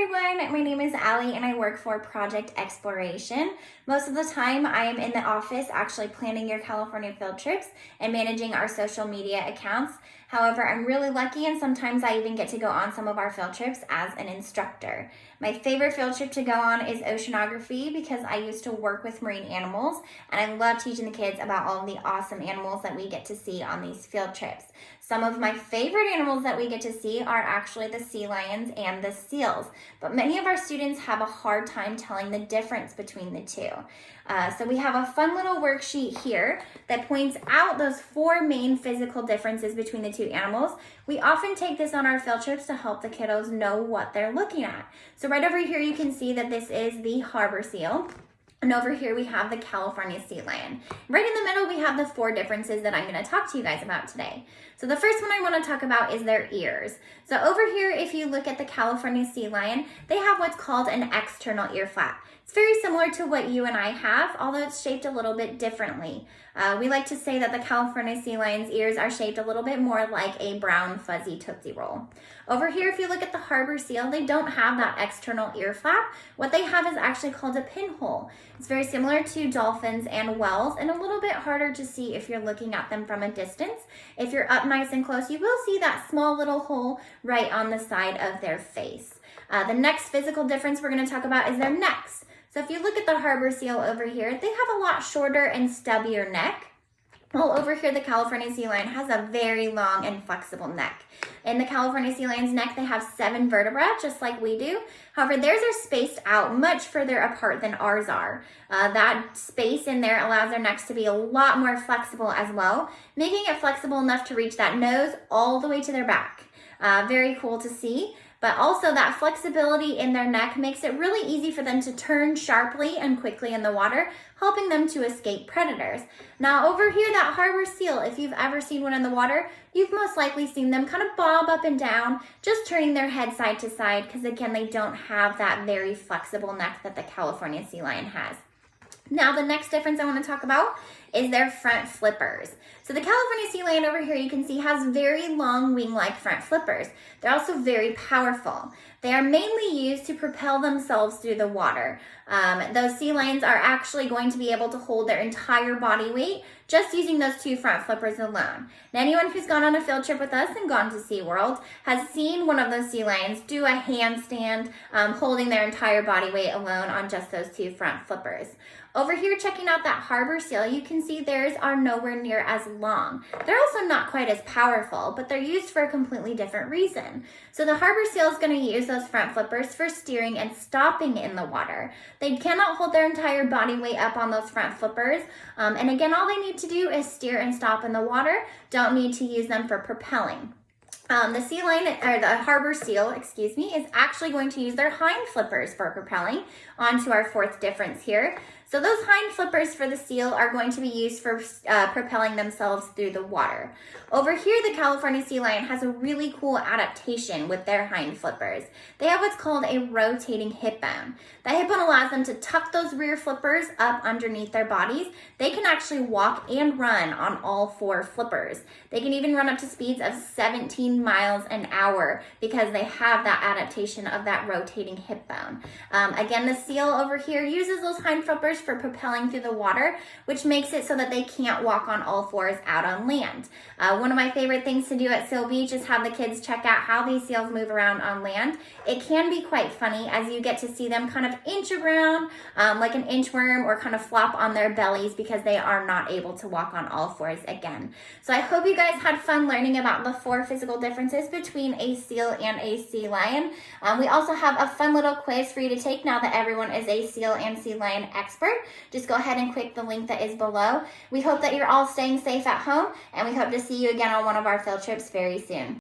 everyone, my name is Allie and I work for Project Exploration. Most of the time I am in the office actually planning your California field trips and managing our social media accounts. However, I'm really lucky and sometimes I even get to go on some of our field trips as an instructor. My favorite field trip to go on is oceanography because I used to work with marine animals and I love teaching the kids about all of the awesome animals that we get to see on these field trips. Some of my favorite animals that we get to see are actually the sea lions and the seals, but many of our students have a hard time telling the difference between the two. So we have a fun little worksheet here that points out those four main physical differences between the two animals. We often take this on our field trips to help the kiddos know what they're looking at. So right over here you can see that this is the harbor seal. And over here we have the California sea lion. Right in the middle we have the four differences that I'm going to talk to you guys about today. So the first one I want to talk about is their ears. So over here, if you look at the California sea lion, they have what's called an external ear flap. It's very similar to what you and I have, although it's shaped a little bit differently. We like to say that the California sea lion's ears are shaped a little bit more like a brown fuzzy Tootsie Roll. Over here, if you look at the harbor seal, they don't have that external ear flap. What they have is actually called a pinhole. It's very similar to dolphins and whales and a little bit harder to see if you're looking at them from a distance. If you're up nice and close, you will see that small little hole right on the side of their face. The next physical difference we're going to talk about is their necks. So if you look at the harbor seal over here, they have a lot shorter and stubbier neck. Well, over here, the California sea lion has a very long and flexible neck. In the California sea lion's neck, they have 7 vertebrae, just like we do. However, theirs are spaced out much further apart than ours are. That space in there allows their necks to be a lot more flexible as well, making it flexible enough to reach that nose all the way to their back. Very cool to see. But also that flexibility in their neck makes it really easy for them to turn sharply and quickly in the water, helping them to escape predators. Now over here, that harbor seal, if you've ever seen one in the water, you've most likely seen them kind of bob up and down, just turning their head side to side, because again, they don't have that very flexible neck that the California sea lion has. Now the next difference I want to talk about is their front flippers. So the California sea lion over here you can see has very long wing-like front flippers. They're also very powerful. They are mainly used to propel themselves through the water. Those sea lions are actually going to be able to hold their entire body weight just using those 2 front flippers alone. Now anyone who's gone on a field trip with us and gone to SeaWorld has seen one of those sea lions do a handstand holding their entire body weight alone on just those 2 front flippers. Over here, checking out that harbor seal, you can see theirs are nowhere near as long. They're also not quite as powerful, but they're used for a completely different reason. So the harbor seal is going to use those front flippers for steering and stopping in the water. They cannot hold their entire body weight up on those front flippers. And again, all they need to do is steer and stop in the water. Don't need to use them for propelling. The sea lion, or the harbor seal, is actually going to use their hind flippers for propelling. On to our 4th difference here. So those hind flippers for the seal are going to be used for propelling themselves through the water. Over here, the California sea lion has a really cool adaptation with their hind flippers. They have what's called a rotating hip bone. That hip bone allows them to tuck those rear flippers up underneath their bodies. They can actually walk and run on all 4 flippers. They can even run up to speeds of 17 miles an hour because they have that adaptation of that rotating hip bone. Again, the seal over here uses those hind flippers for propelling through the water, which makes it so that they can't walk on all 4s out on land. One of my favorite things to do at Seal Beach is have the kids check out how these seals move around on land. It can be quite funny as you get to see them kind of inch around like an inchworm or kind of flop on their bellies because they are not able to walk on all 4s again. So I hope you guys had fun learning about the 4 physical differences between a seal and a sea lion. We also have a fun little quiz for you to take now that everyone is a seal and sea lion expert. Just go ahead and click the link that is below. We hope that you're all staying safe at home, and we hope to see you again on one of our field trips very soon.